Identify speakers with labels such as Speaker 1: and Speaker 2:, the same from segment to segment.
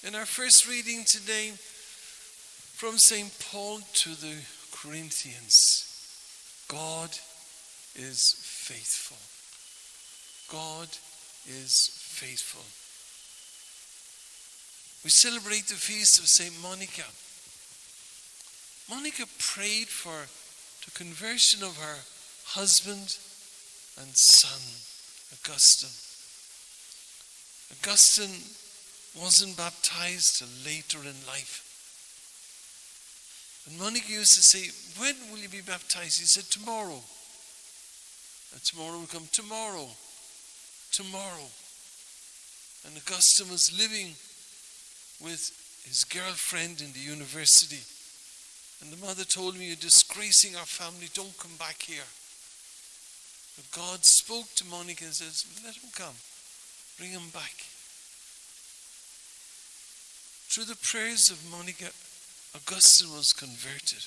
Speaker 1: In our first reading today from St. Paul to the Corinthians, God is faithful. God is faithful. We celebrate the feast of St. Monica. Monica prayed for the conversion of her husband and son, Augustine. Augustine wasn't baptized till later in life. And Monica used to say, when will you be baptized? He said, tomorrow. And tomorrow will come, tomorrow. And Augustine was living with his girlfriend in the university. And the mother told me, you're disgracing our family, don't come back here. But God spoke to Monica and says, let him come, bring him back. Through the prayers of Monica, Augustine was converted.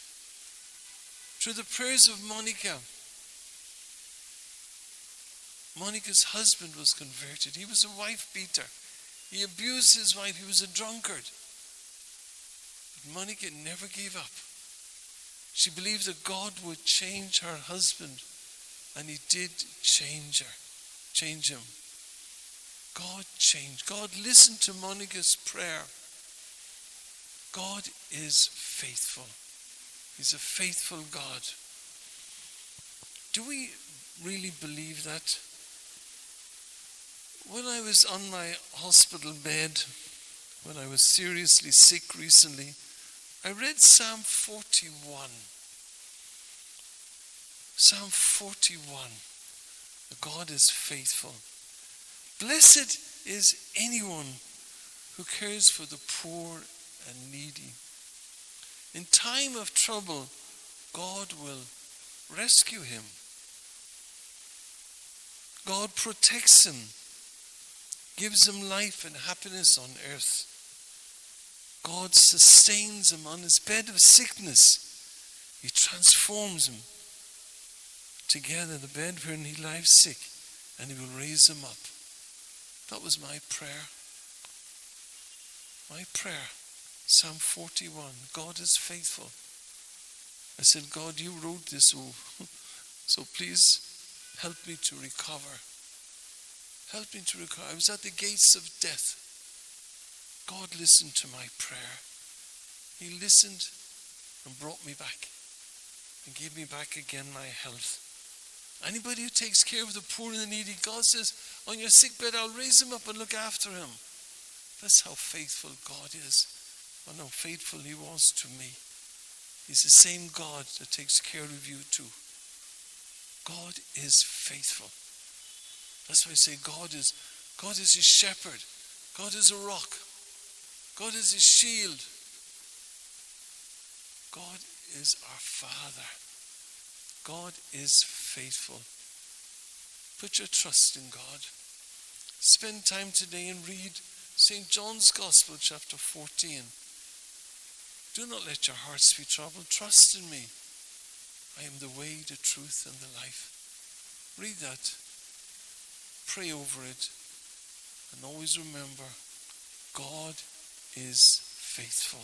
Speaker 1: Through the prayers of Monica, Monica's husband was converted. He was a wife beater. He abused his wife. He was a drunkard. But Monica never gave up. She believed that God would change her husband, and he did change him. God changed. God listened to Monica's prayer. God is faithful. He's a faithful God. Do we really believe that? When I was on my hospital bed, when I was seriously sick recently, I read Psalm 41. Psalm 41. God is faithful. Blessed is anyone who cares for the poor and needy. In time of trouble, God will rescue him. God protects him, gives him life and happiness on earth. God sustains him on his bed of sickness. He transforms him together, the bed wherein he lies sick, and he will raise him up. That was my prayer. My prayer. Psalm 41, God is faithful. I said, God, you wrote this, so please help me to recover. Help me to recover. I was at the gates of death. God listened to my prayer. He listened and brought me back and gave me back again my health. Anybody who takes care of the poor and the needy, God says, on your sick bed, I'll raise him up and look after him. That's how faithful God is. And how faithful he was to me. He's the same God that takes care of you too. God is faithful. That's why I say God is his shepherd. God is a rock. God is his shield. God is our Father. God is faithful. Put your trust in God. Spend time today and read St. John's Gospel, chapter 14. Do not let your hearts be troubled. Trust in me. I am the way, the truth, and the life. Read that. Pray over it. And always remember, God is faithful.